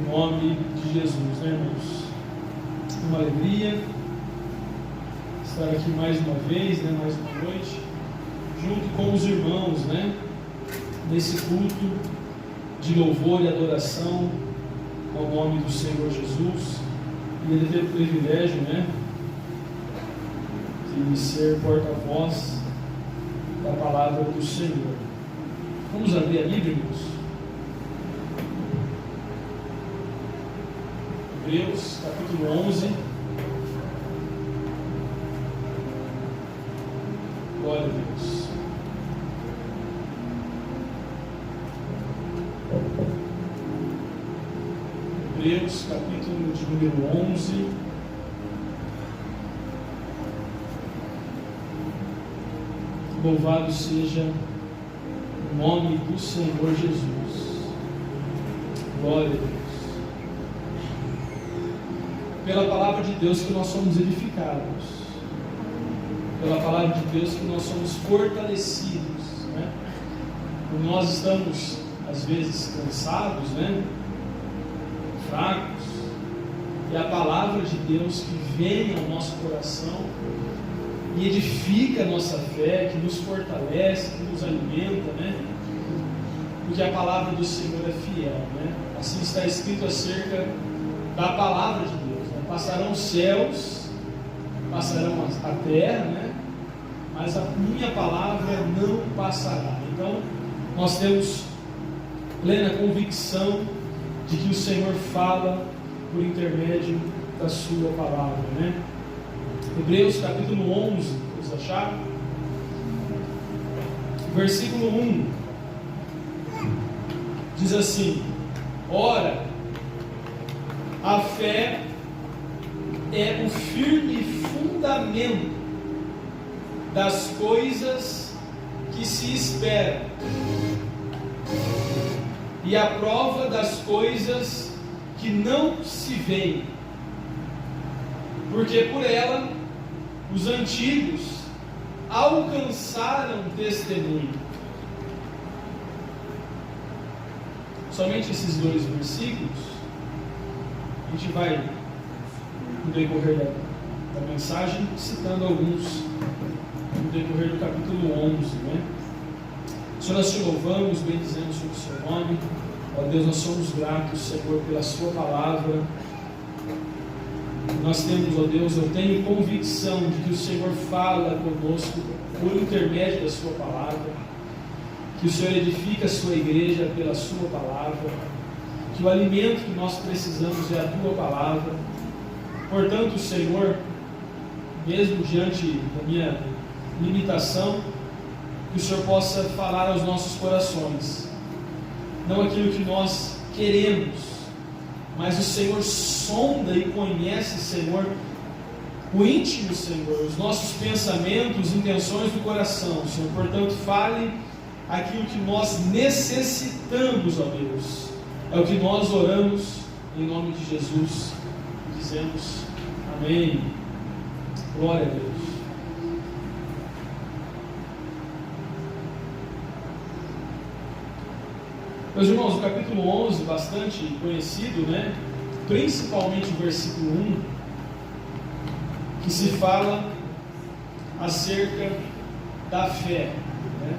Em nome de Jesus, né, irmãos? Uma alegria estar aqui mais uma vez, né, mais uma noite, junto com os irmãos, né, nesse culto de louvor e adoração ao nome do Senhor Jesus. E ele teve o privilégio, né, de ser porta-voz da palavra do Senhor. Vamos abrir a Bíblia, irmãos? Hebreus, capítulo 11. Glória a Deus. Hebreus, capítulo de número 11. Louvado seja o nome do Senhor Jesus. Glória a Deus. Pela palavra de Deus que nós somos edificados, pela palavra de Deus que nós somos fortalecidos, né? Quando nós estamos às vezes cansados, né, fracos, e a palavra de Deus que vem ao nosso coração e edifica a nossa fé, que nos fortalece, que nos alimenta, né? Porque a palavra do Senhor é fiel, né? Assim está escrito acerca da palavra de Deus. Passarão os céus, passarão a terra, né? Mas a minha palavra não passará. Então, nós temos plena convicção de que o Senhor fala por intermédio da sua palavra, né? Hebreus capítulo 11, vocês acharam? Versículo 1 diz assim: ora, a fé é o firme fundamento das coisas que se esperam e a prova das coisas que não se veem, porque por ela os antigos alcançaram testemunho. Somente esses dois versículos, a gente vai no decorrer da mensagem, citando alguns no decorrer do capítulo 11, né? Senhor, nós te louvamos, bendizemos o seu nome. Ó Deus, nós somos gratos, Senhor, pela sua palavra. Nós temos, ó Deus, eu tenho convicção de que o Senhor fala conosco por intermédio da sua palavra, que o Senhor edifica a sua igreja pela sua palavra, que o alimento que nós precisamos é a tua palavra. Portanto, Senhor, mesmo diante da minha limitação, que o Senhor possa falar aos nossos corações, não aquilo que nós queremos, mas o Senhor sonda e conhece, Senhor, o íntimo, Senhor, os nossos pensamentos, intenções do coração, Senhor. Portanto, fale aquilo que nós necessitamos, ó Deus. É o que nós oramos em nome de Jesus. Dizemos amém. Glória a Deus. Meus irmãos, o capítulo 11, bastante conhecido, né? Principalmente o versículo 1, que se fala acerca da fé, né?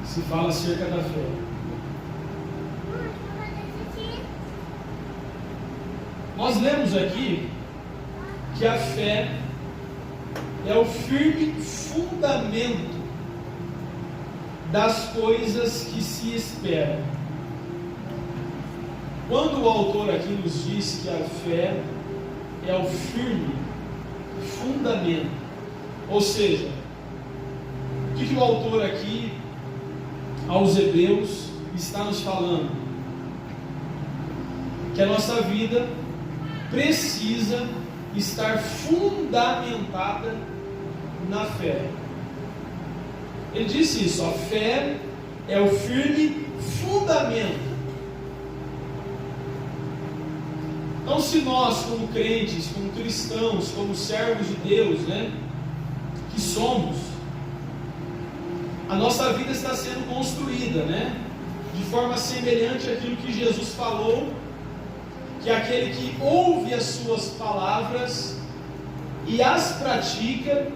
Se fala acerca da fé. Nós lemos aqui que a fé é o firme fundamento das coisas que se esperam. Quando o autor aqui nos diz que a fé é o firme fundamento, ou seja, o que o autor aqui aos Hebreus está nos falando? Que a nossa vida precisa estar fundamentada na fé. Ele disse isso: a fé é o firme fundamento. Então, se nós, como crentes, como cristãos, como servos de Deus, né, que somos, a nossa vida está sendo construída, né, de forma semelhante àquilo que Jesus falou, que aquele que ouve as suas palavras e as pratica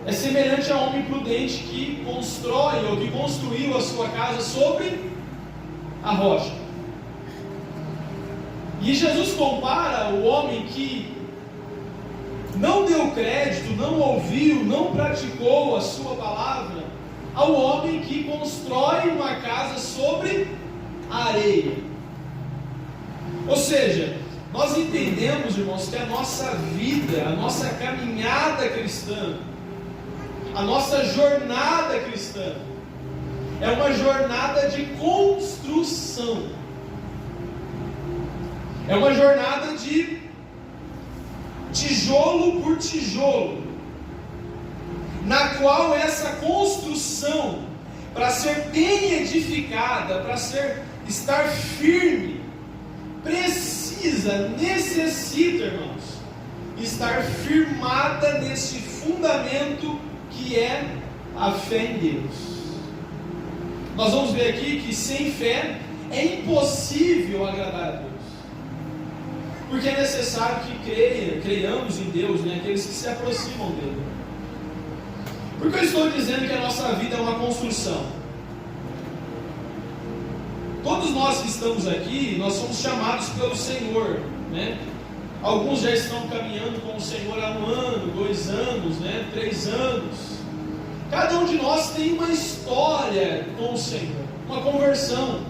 é semelhante a um homem prudente que constrói ou que construiu a sua casa sobre a rocha. E Jesus compara o homem que não deu crédito, não ouviu, não praticou a sua palavra, ao homem que constrói uma casa sobre a areia. Ou seja, nós entendemos, irmãos, que a nossa vida, a nossa caminhada cristã, a nossa jornada cristã, é uma jornada de construção. É uma jornada de tijolo por tijolo, na qual essa construção, para ser bem edificada, para estar firme, necessita, irmãos, estar firmada nesse fundamento que é a fé em Deus. Nós vamos ver aqui que sem fé é impossível agradar a Deus, porque é necessário que creiamos em Deus, né? Aqueles que se aproximam dele. Por que eu estou dizendo que a nossa vida é uma construção? Todos nós que estamos aqui, nós somos chamados pelo Senhor, né? Alguns já estão caminhando com o Senhor há 1 ano, 2 anos, né? 3 anos. Cada um de nós tem uma história com o Senhor, uma conversão.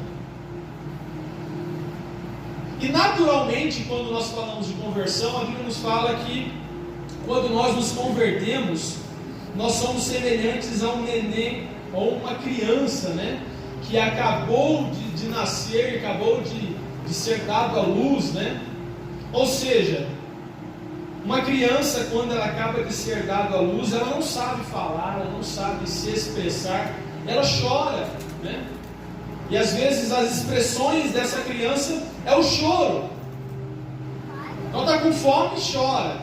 E naturalmente, quando nós falamos de conversão, a Bíblia nos fala que quando nós nos convertemos, nós somos semelhantes a um neném ou uma criança, né? Que acabou de nascer, acabou de ser dado à luz, né? Ou seja, uma criança, quando ela acaba de ser dada à luz, ela não sabe falar, ela não sabe se expressar, ela chora, né? E às vezes as expressões dessa criança é o choro. Então está com fome, chora.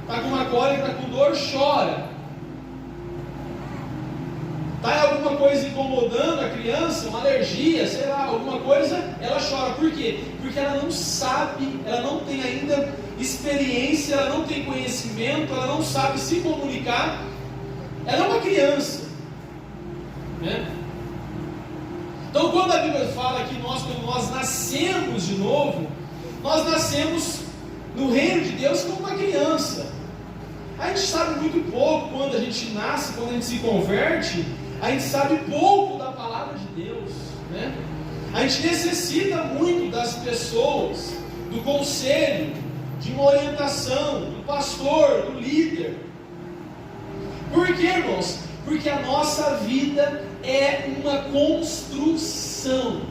Está com uma cólica, está com dor, chora. Está alguma coisa incomodando a criança, uma alergia, sei lá, alguma coisa, ela chora. Por quê? Porque ela não sabe, ela não tem ainda experiência, ela não tem conhecimento, ela não sabe se comunicar. Ela é uma criança, né? Então, quando a Bíblia fala que quando nós nascemos de novo, nós nascemos no reino de Deus como uma criança. A gente sabe muito pouco quando a gente nasce, quando a gente se converte, a gente sabe pouco da palavra de Deus, né? A gente necessita muito das pessoas, do conselho, de uma orientação, do pastor, do líder. Por quê, irmãos? Porque a nossa vida é uma construção.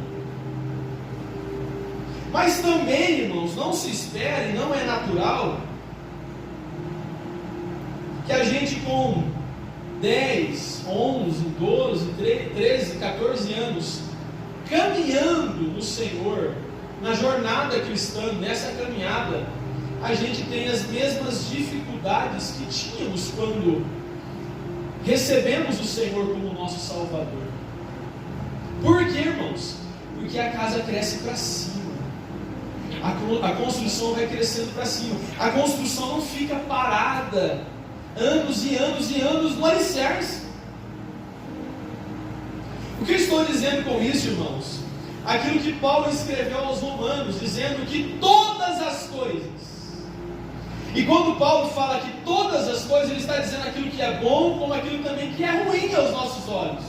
Mas também, irmãos, não se espere, não é natural que a gente com 10, 11, 12, 13, 14 anos caminhando no Senhor, na jornada cristã, nessa caminhada, a gente tem as mesmas dificuldades que tínhamos quando recebemos o Senhor como nosso Salvador. Por quê, irmãos? Porque a casa cresce para cima. A construção vai crescendo para cima. A construção não fica parada anos e anos e anos no alicerce. O que eu estou dizendo com isso, irmãos? Aquilo que Paulo escreveu aos Romanos, dizendo que todas as coisas. E quando Paulo fala que todas as coisas, ele está dizendo aquilo que é bom, como aquilo também que é ruim aos nossos olhos.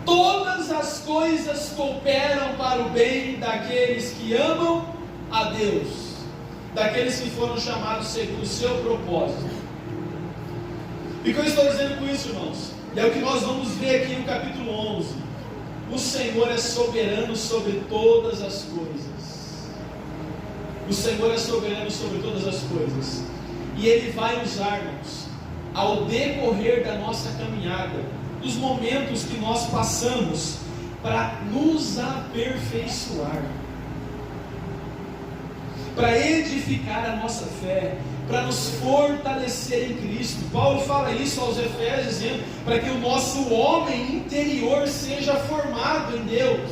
Todas as coisas cooperam para o bem daqueles que amam a Deus, daqueles que foram chamados segundo o seu propósito. E o que eu estou dizendo com isso, irmãos? E é o que nós vamos ver aqui no capítulo 11. O Senhor é soberano sobre todas as coisas. O Senhor é soberano sobre todas as coisas. E Ele vai usar-nos ao decorrer da nossa caminhada, dos momentos que nós passamos, para nos aperfeiçoar. para edificar a nossa fé, para nos fortalecer em Cristo. Paulo fala isso aos Efésios, dizendo para que o nosso homem interior seja formado em Deus,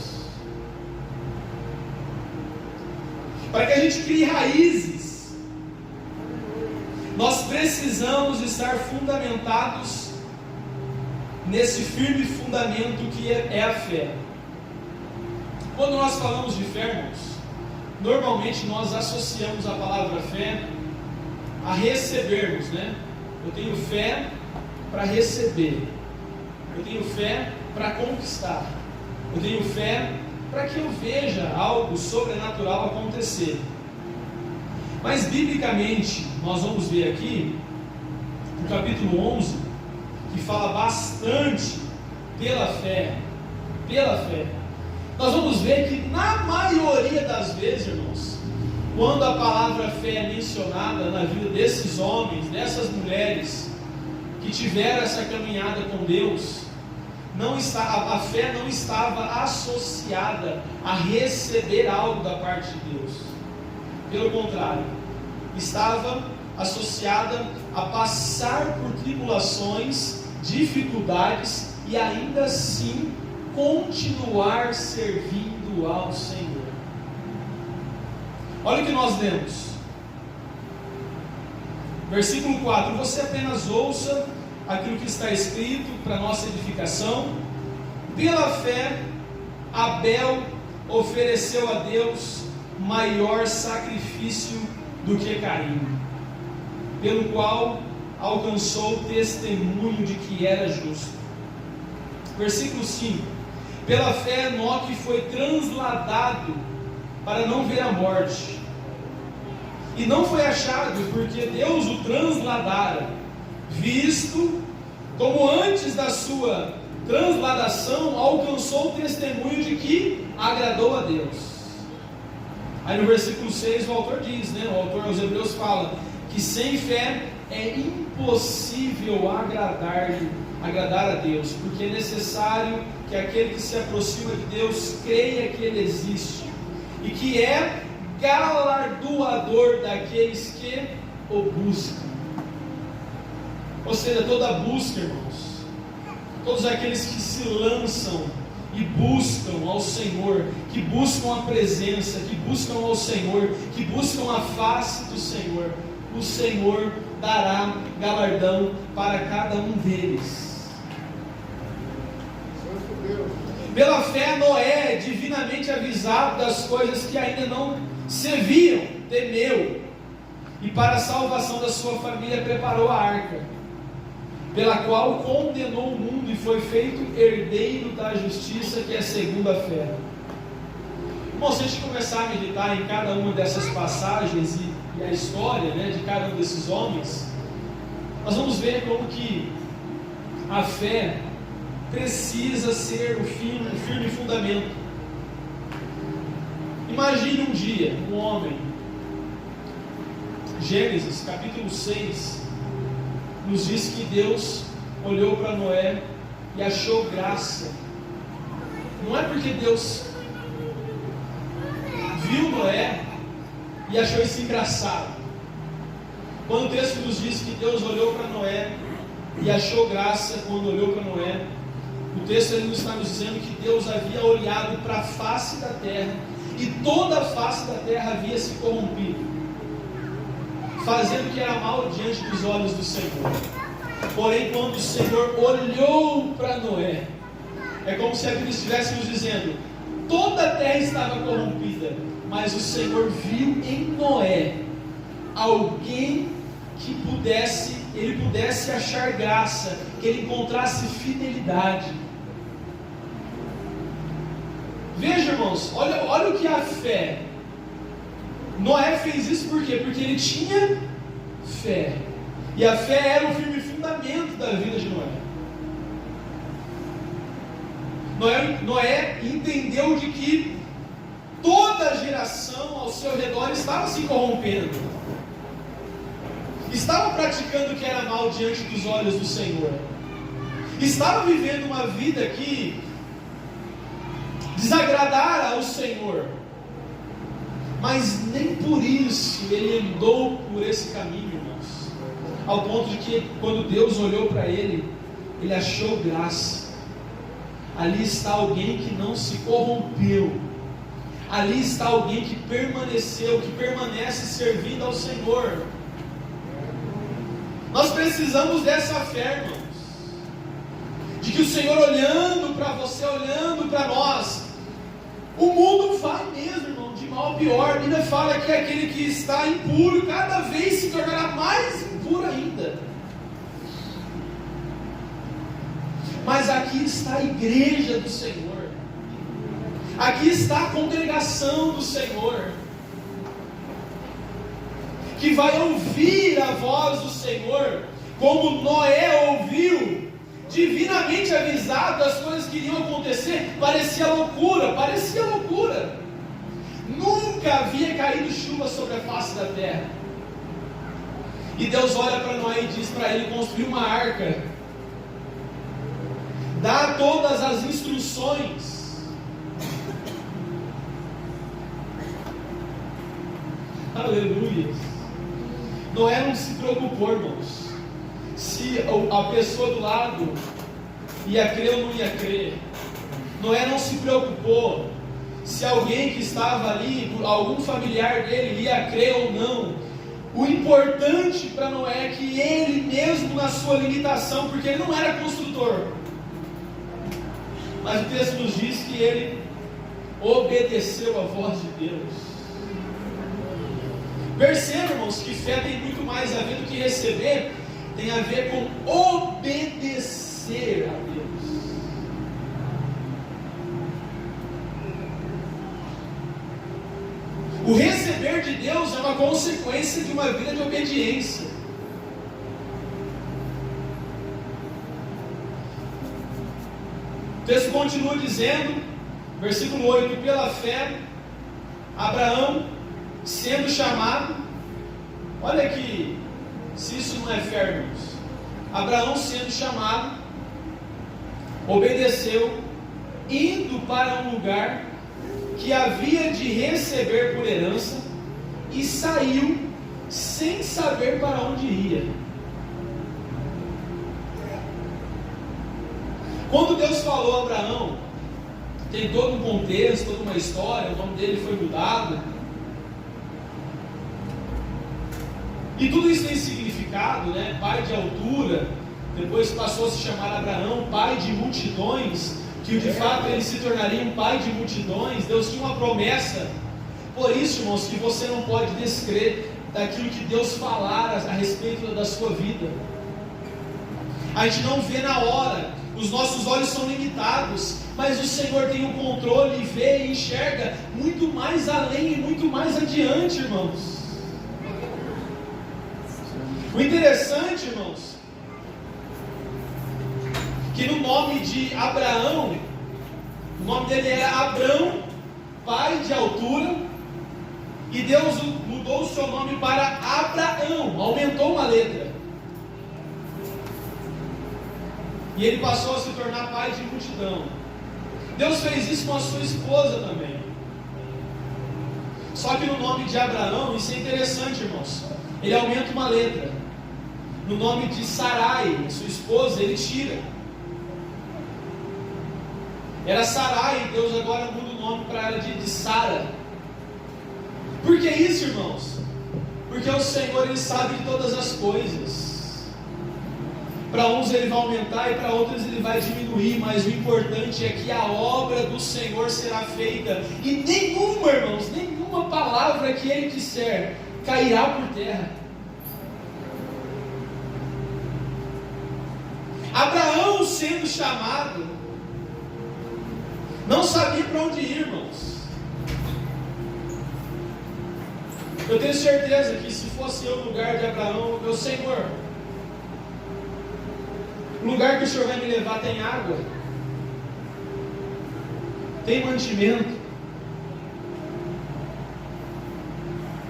para que a gente crie raízes. Nós precisamos estar fundamentados nesse firme fundamento que é a fé. Quando nós falamos de fé, irmãos, normalmente nós associamos a palavra fé a recebermos, né? Eu tenho fé para receber, eu tenho fé para conquistar, eu tenho fé para que eu veja algo sobrenatural acontecer. Mas biblicamente, nós vamos ver aqui, no capítulo 11, que fala bastante pela fé, nós vamos ver que na maioria das vezes, irmãos, quando a palavra fé é mencionada na vida desses homens, dessas mulheres, que tiveram essa caminhada com Deus, a fé não estava associada a receber algo da parte de Deus. Pelo contrário, estava associada a passar por tribulações, dificuldades e ainda assim continuar servindo ao Senhor. Olha o que nós lemos. Versículo 4: você apenas ouça aquilo que está escrito para nossa edificação. Pela fé, Abel ofereceu a Deus maior sacrifício do que Caim, pelo qual alcançou o testemunho de que era justo. Versículo 5: pela fé Enoque foi transladado para não ver a morte, e não foi achado, porque Deus o transladara, visto como antes da sua transladação alcançou o testemunho de que agradou a Deus. Aí no versículo 6 o autor diz, o autor aos Hebreus fala que sem fé é impossível agradar a Deus, porque é necessário que aquele que se aproxima de Deus creia que Ele existe e que é galardoador daqueles que o buscam. Ou seja, toda busca, irmãos, todos aqueles que se lançam e buscam ao Senhor, que buscam a presença, que buscam ao Senhor, que buscam a face do Senhor, o Senhor dará galardão para cada um deles. Pela fé, Noé, divinamente avisado das coisas que ainda não se viam, temeu, e para a salvação da sua família preparou a arca, pela qual condenou o mundo e foi feito herdeiro da justiça, que é segundo a fé. Bom, se a gente começar a meditar em cada uma dessas passagens e a história, de cada um desses homens, nós vamos ver como que a fé precisa ser o firme fundamento. Imagine um dia, um homem, Gênesis capítulo 6, nos diz que Deus olhou para Noé e achou graça. Não é porque Deus viu Noé e achou isso engraçado. Quando o texto nos diz que Deus olhou para Noé e achou graça quando olhou para Noé, o texto ele está nos dizendo que Deus havia olhado para a face da terra e toda a face da terra havia se corrompido, fazendo o que era mal diante dos olhos do Senhor. Porém, quando o Senhor olhou para Noé, é como se a Bíblia estivesse nos dizendo: toda a terra estava corrompida, mas o Senhor viu em Noé alguém que ele pudesse achar graça, que ele encontrasse fidelidade. Veja, irmãos, olha o que a fé. Noé fez isso por quê? Porque ele tinha fé. E a fé era o firme fundamento da vida de Noé. Noé entendeu de que toda a geração ao seu redor estava se corrompendo, estava praticando o que era mal diante dos olhos do Senhor, estava vivendo uma vida que desagradara ao Senhor. Mas nem por isso ele andou por esse caminho, irmãos. Ao ponto de que quando Deus olhou para ele, ele achou graça. Ali está alguém que não se corrompeu. Ali está alguém que permaneceu, que permanece servindo ao Senhor. Nós precisamos dessa fé, irmãos. De que o Senhor olhando para você, olhando para nós, o mundo vai mesmo, irmão, de mal a pior. A Bíblia fala que aquele que está impuro, cada vez se tornará mais impuro ainda. Mas aqui está a igreja do Senhor. Aqui está a congregação do Senhor, que vai ouvir a voz do Senhor, como Noé ouviu, divinamente avisado das coisas que iriam acontecer. Parecia loucura. Nunca havia caído chuva sobre a face da terra. E Deus olha para Noé e diz para ele construir uma arca, dá todas as instruções. Aleluia. Noé não se preocupou, irmãos, se a pessoa do lado ia crer ou não ia crer. Noé não se preocupou se alguém que estava ali, algum familiar dele, ia crer ou não. O importante para Noé é que ele mesmo, na sua limitação, porque ele não era construtor, mas o texto nos diz que ele obedeceu a voz de Deus. Perceba, irmãos, que fé tem muito mais a ver do que receber, tem a ver com obedecer a Deus. O receber de Deus é uma consequência de uma vida de obediência. O texto continua dizendo, versículo 8: pela fé, Abraão, sendo chamado, olha aqui, se isso não é fé, irmãos. Abraão, sendo chamado, obedeceu, indo para um lugar que havia de receber por herança, e saiu sem saber para onde ia. Quando Deus falou a Abraão, tem todo um contexto, toda uma história, o nome dele foi mudado, e tudo isso tem significado, né? Pai de altura, depois passou a se chamar Abraão, pai de multidões, que de fato ele se tornaria um pai de multidões. Deus tinha uma promessa. Por isso, irmãos, que você não pode descrer daquilo que Deus falar a respeito da sua vida. A gente não vê na hora, os nossos olhos são limitados, mas o Senhor tem o controle e vê e enxerga muito mais além e muito mais adiante, irmãos. O interessante, irmãos, que no nome de Abraão, o nome dele era Abrão, pai de altura, e Deus mudou o seu nome para Abraão, aumentou uma letra, e ele passou a se tornar pai de multidão. Deus fez isso com a sua esposa também. Só que no nome de Abraão, isso é interessante, irmãos, ele aumenta uma letra. No nome de Sarai, sua esposa, ele tira. Era Sarai, Deus agora muda o nome para ela de Sara. Por que isso, irmãos? Porque o Senhor, ele sabe de todas as coisas. Para uns ele vai aumentar e para outros ele vai diminuir, mas o importante é que a obra do Senhor será feita, e nenhuma, irmãos, nenhuma palavra que ele disser cairá por terra. Abraão, sendo chamado, não sabia para onde ir, irmãos. Eu tenho certeza que se fosse eu no lugar de Abraão, meu Senhor, o lugar que o Senhor vai me levar tem água, tem mantimento,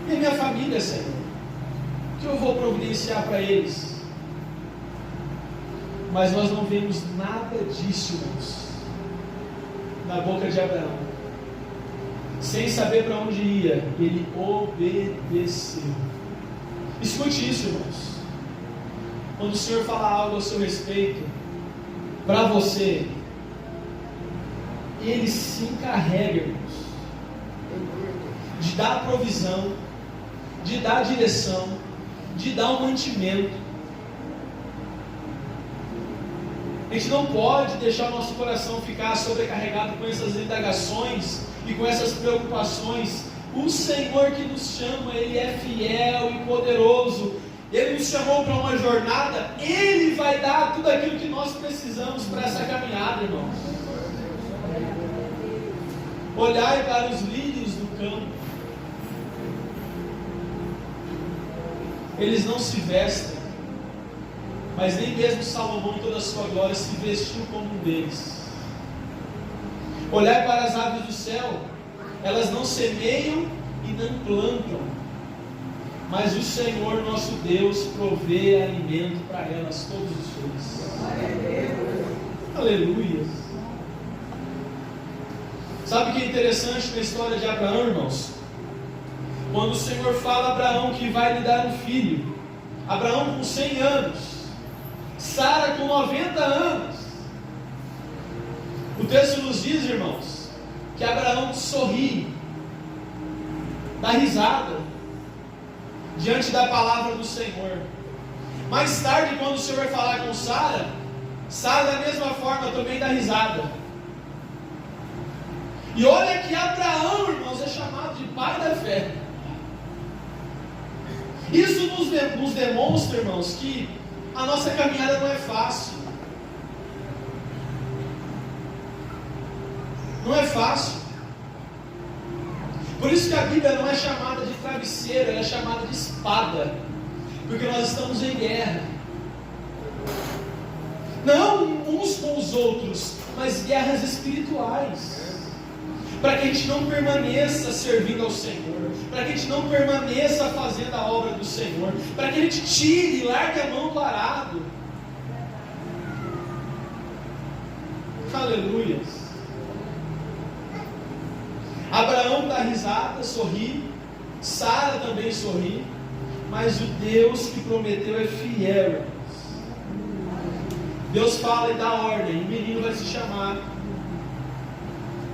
e a minha família, Senhor, o que eu vou providenciar para eles? Mas nós não vemos nada disso, irmãos, na boca de Abraão. sem saber para onde ia, ele obedeceu. Escute isso, irmãos. Quando o Senhor fala algo ao seu respeito, para você, Ele se encarrega, irmãos, de dar provisão, de dar direção, de dar um mantimento. A gente não pode deixar o nosso coração ficar sobrecarregado com essas indagações e com essas preocupações. O Senhor que nos chama, Ele é fiel e poderoso. Ele nos chamou para uma jornada, Ele vai dar tudo aquilo que nós precisamos para essa caminhada, irmãos. Olhai para os lírios do campo. Eles não se vestem, mas nem mesmo Salomão em toda a sua glória se vestiu como um deles. Olhai para as aves do céu, elas não semeiam e não plantam, mas o Senhor nosso Deus provê alimento para elas todos os dias. Aleluia. Sabe o que é interessante na história de Abraão, irmãos? Quando o Senhor fala a Abraão que vai lhe dar um filho, Abraão com 100 anos, Sara com 90 anos, o texto nos diz, irmãos, que Abraão sorri, dá risada diante da palavra do Senhor. Mais tarde, quando o Senhor vai falar com Sara, Sara da mesma forma também dá risada. E olha que Abraão, irmãos, é chamado de pai da fé. Isso nos demonstra, irmãos, que a nossa caminhada não é fácil. Não é fácil. Por isso que a Bíblia não é chamada de travesseiro, ela é chamada de espada. Porque nós estamos em guerra. Não uns com os outros, mas guerras espirituais. Para que a gente não permaneça servindo ao Senhor, para que a gente não permaneça fazendo a obra do Senhor, para que a gente tire e largue a mão do arado. Aleluia. Abraão dá risada, sorri, Sara também sorri, mas o Deus que prometeu é fiel, irmãos. Deus fala e dá ordem, o menino vai se chamar.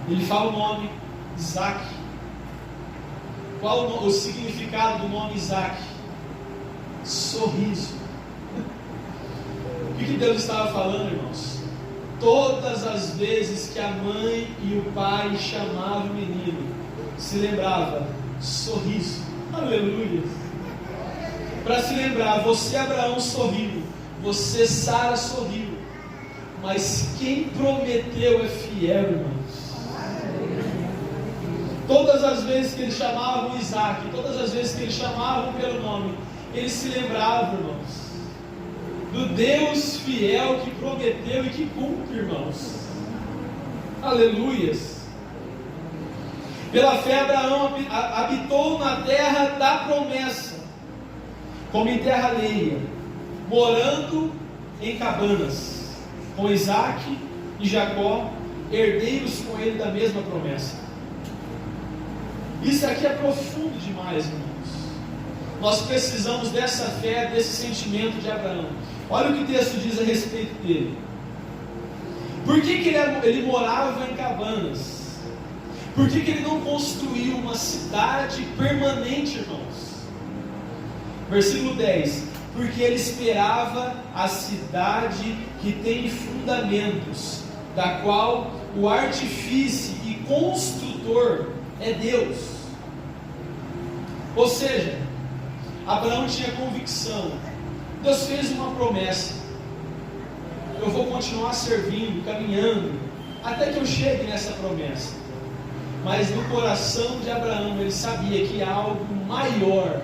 Ele fala o nome Isaac. Qual o significado do nome Isaac? Sorriso. O que Deus estava falando, irmãos? Todas as vezes que a mãe e o pai chamavam o menino, se lembrava, sorriso. Aleluia. Para se lembrar, você Abraão sorriu, você Sara sorriu, mas quem prometeu é fiel, irmãos. Todas as vezes que eles chamavam Isaac, todas as vezes que eles chamavam pelo nome, eles se lembravam, irmãos, do Deus fiel que prometeu e que cumpre, irmãos. Aleluias. Pela fé Abraão habitou na terra da promessa, como em terra alheia, morando em cabanas, com Isaac e Jacó, herdeiros com ele da mesma promessa. Isso aqui é profundo demais, irmãos. Nós precisamos dessa fé, desse sentimento de Abraão. Olha o que o texto diz a respeito dele. Por que ele morava em cabanas? Por que ele não construiu uma cidade permanente, irmãos? Versículo 10. Porque ele esperava a cidade que tem fundamentos, da qual o artífice e construtor é Deus. Ou seja, Abraão tinha convicção. Deus fez uma promessa. Eu vou continuar servindo, caminhando, até que eu chegue nessa promessa. Mas no coração de Abraão, ele sabia que algo maior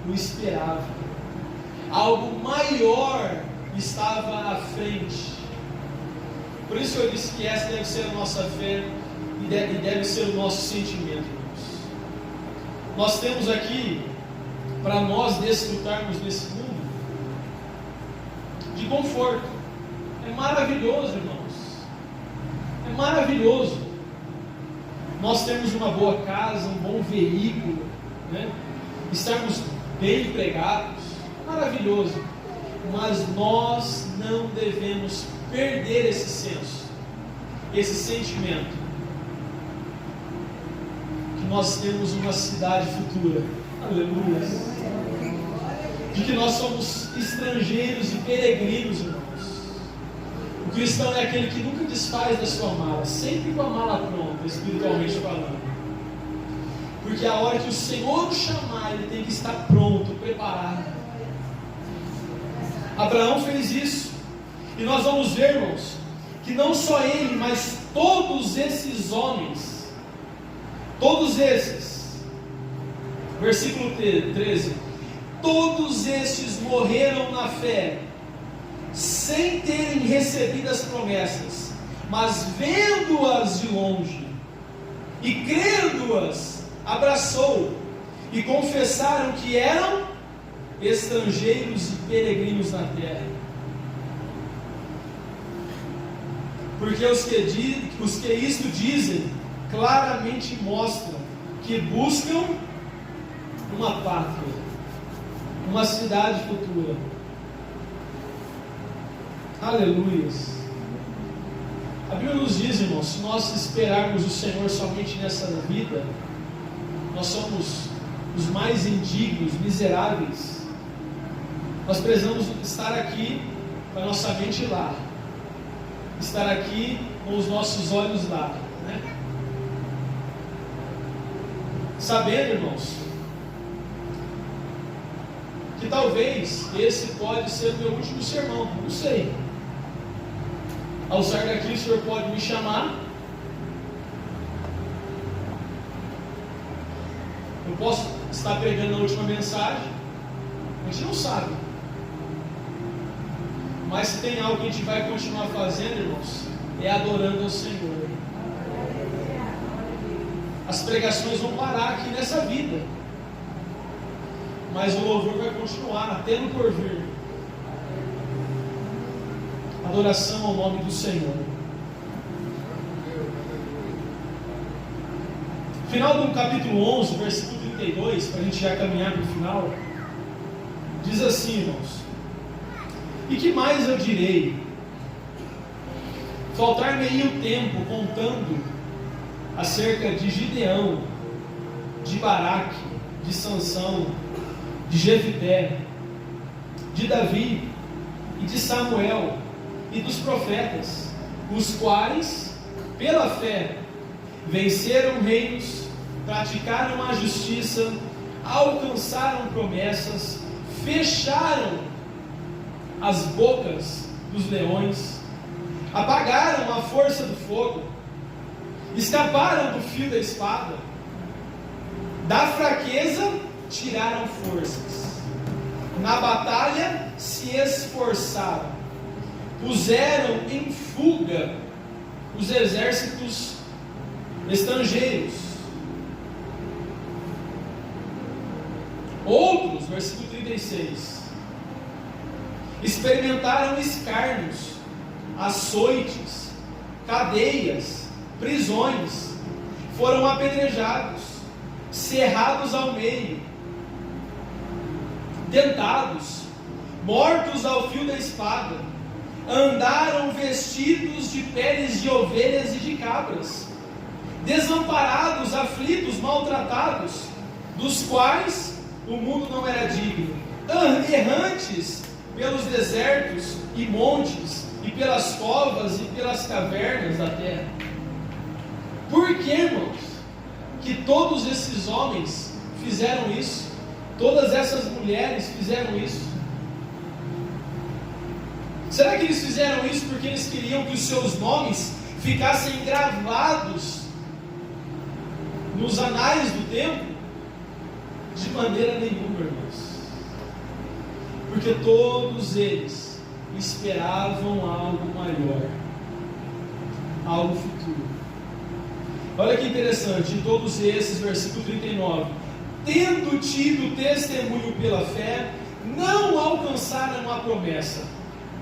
o esperava. Algo maior estava à frente. Por isso eu disse que essa deve ser a nossa fé e deve ser o nosso sentimento. Nós temos aqui, para nós desfrutarmos desse mundo, de conforto. É maravilhoso, irmãos. É maravilhoso. nós termos uma boa casa, um bom veículo, né? Estarmos bem empregados, maravilhoso, mas nós não devemos perder esse senso, esse sentimento, que nós temos uma cidade futura, aleluia, de que nós somos estrangeiros e peregrinos, irmãos. O cristão é aquele que nunca desfaz da sua mala, sempre com a mala pronta, espiritualmente falando. Porque a hora que o Senhor o chamar, ele tem que estar pronto, preparado. Abraão fez isso. E nós vamos ver, irmãos, que não só ele, mas todos esses homens, todos esses, versículo 13, todos estes morreram na fé, sem terem recebido as promessas, mas vendo-as de longe, e crendo-as, abraçou, e confessaram que eram estrangeiros e peregrinos na terra. Porque os que isto dizem, claramente mostram que buscam uma pátria, uma cidade futura. Aleluias. A Bíblia nos diz, irmãos, se nós esperarmos o Senhor somente nessa vida, nós somos os mais indignos, miseráveis. Nós precisamos estar aqui com a nossa mente lá, estar aqui com os nossos olhos lá, né? Sabendo, irmãos, que talvez esse pode ser o meu último sermão, não sei. Ao sair daqui, o Senhor pode me chamar. Eu posso estar pregando a última mensagem. A gente não sabe. Mas se tem algo que a gente vai continuar fazendo, irmãos, é adorando ao Senhor. As pregações vão parar aqui nessa vida, mas o louvor vai continuar até no porvir. Adoração ao nome do Senhor. Final do capítulo 11, versículo 32, para a gente já caminhar para o final, diz assim, irmãos: e que mais eu direi? Faltar-me-ia o tempo contando acerca de Gideão, de Baraque, de Sansão, de Jefté, de Davi e de Samuel e dos profetas, os quais, pela fé, venceram reinos, praticaram a justiça, alcançaram promessas, fecharam as bocas dos leões, apagaram a força do fogo, escaparam do fio da espada, da fraqueza tiraram forças, na batalha se esforçaram, puseram em fuga os exércitos estrangeiros. Outros, versículo 36, experimentaram escárnios, açoites, cadeias, prisões, foram apedrejados, cerrados ao meio, tentados, mortos ao fio da espada, andaram vestidos de peles de ovelhas e de cabras, desamparados, aflitos, maltratados, dos quais o mundo não era digno, errantes pelos desertos e montes, e pelas covas e pelas cavernas da terra. Por que, irmãos, que todos esses homens fizeram isso? Todas essas mulheres fizeram isso? Será que eles fizeram isso porque eles queriam que os seus nomes ficassem gravados nos anais do tempo? De maneira nenhuma, irmãos. Porque todos eles esperavam algo maior, algo futuro. Olha que interessante, em todos esses, versículo 39, tendo tido testemunho pela fé, não alcançaram a promessa,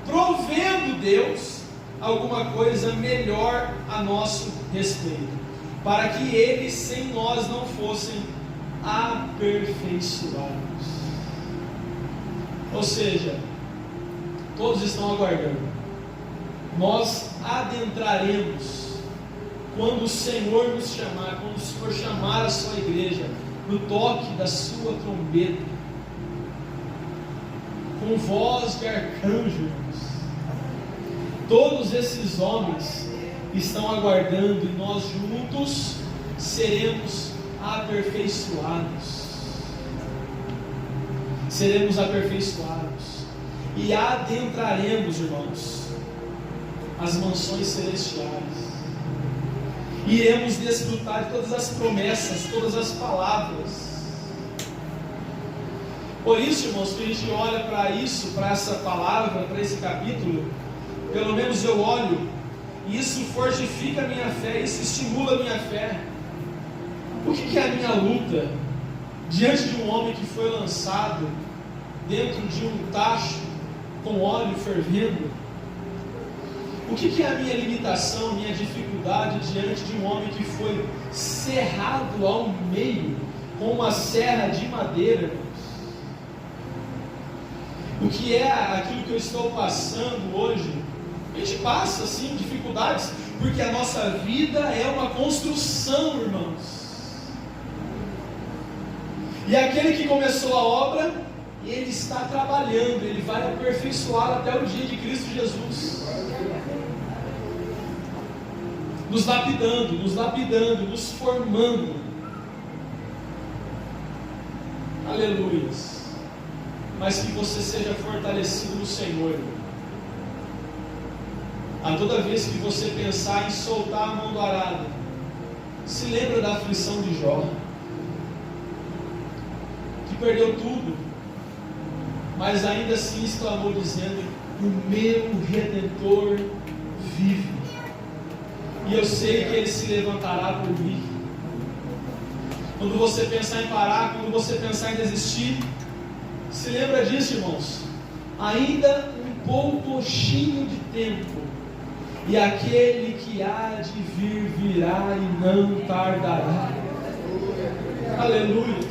provendo Deus alguma coisa melhor a nosso respeito, para que eles sem nós não fossem aperfeiçoados. Ou seja, todos estão aguardando. Nós adentraremos quando o Senhor nos chamar, quando o Senhor chamar a sua igreja, no toque da sua trombeta, com voz de arcanjo, irmãos. Todos esses homens estão aguardando e nós juntos seremos aperfeiçoados. Seremos aperfeiçoados e adentraremos, irmãos, as mansões celestiais. Iremos desfrutar de todas as promessas, todas as palavras. Por isso, irmãos, que a gente olha para isso, para essa palavra, para esse capítulo, pelo menos eu olho, e isso fortifica a minha fé, isso estimula a minha fé. O que é a minha luta diante de um homem que foi lançado dentro de um tacho com óleo fervendo? O que é a minha limitação, minha dificuldade diante de um homem que foi serrado ao meio com uma serra de madeira? O que é aquilo que eu estou passando hoje? A gente passa assim dificuldades, porque a nossa vida é uma construção, irmãos. E aquele que começou a obra, ele está trabalhando, ele vai aperfeiçoar até o dia de Cristo Jesus. Nos lapidando, nos formando. Aleluias. Mas que você seja fortalecido no Senhor. A toda vez que você pensar em soltar a mão do arado, se lembra da aflição de Jó, que perdeu tudo, mas ainda assim exclamou dizendo: o meu Redentor vive, e eu sei que Ele se levantará por mim. Quando você pensar em parar, quando você pensar em desistir, se lembra disso, irmãos. Ainda um pouquinho de tempo, e aquele que há de vir virá e não tardará. Aleluia.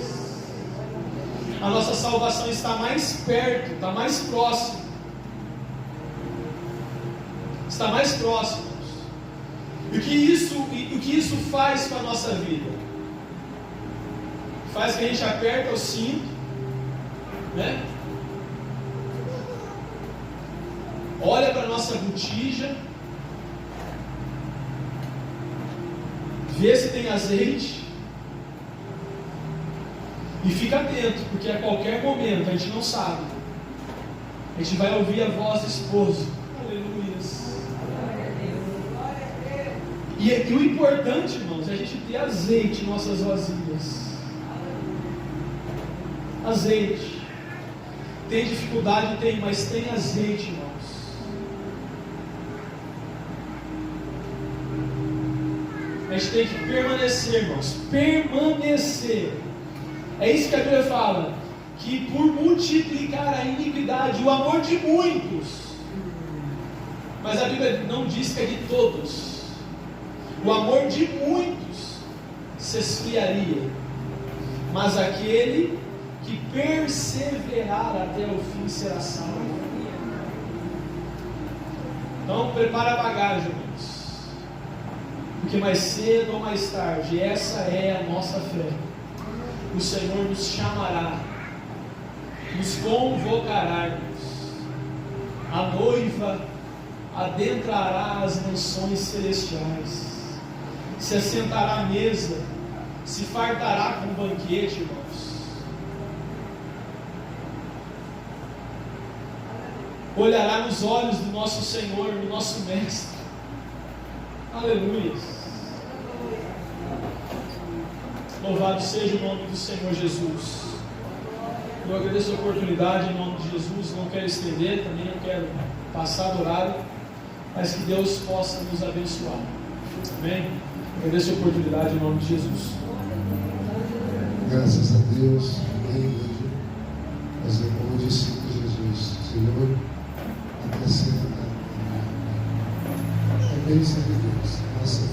A nossa salvação está mais perto, está mais próximo. Está mais próximo. E o que isso faz com a nossa vida? Faz que a gente aperta o cinto, né? Olha para a nossa botija, vê se tem azeite e fica atento, porque a qualquer momento, a gente não sabe, a gente vai ouvir a voz do esposo. Aleluia. E o importante, irmãos, é a gente ter azeite em nossas vasilhas. Azeite. Tem dificuldade? Tem, mas tem azeite, irmãos. A gente tem que permanecer, irmãos. Permanecer. É isso que a Bíblia fala. Que por multiplicar a iniquidade, o amor de muitos. Mas a Bíblia não diz que é de todos. O amor de muitos se esfriaria. Mas aquele que perseverar até o fim será salvo. Então prepara a bagagem, irmãos. Porque mais cedo ou mais tarde, essa é a nossa fé. O Senhor nos chamará, nos convocará, a noiva adentrará as mansões celestiais, se assentará à mesa, se fartará com um banquete, irmãos. Olhará nos olhos do nosso Senhor, do nosso Mestre. Aleluia. Louvado seja o nome do Senhor Jesus. Eu agradeço a oportunidade em nome de Jesus. Não quero estender, também não quero passar do horário, mas que Deus possa nos abençoar. Amém? Agradeço a oportunidade em nome de Jesus. Graças a Deus. Amém. Fazer como eu disse para Jesus: Senhor, acrescenta. É bênção de Deus. Nossa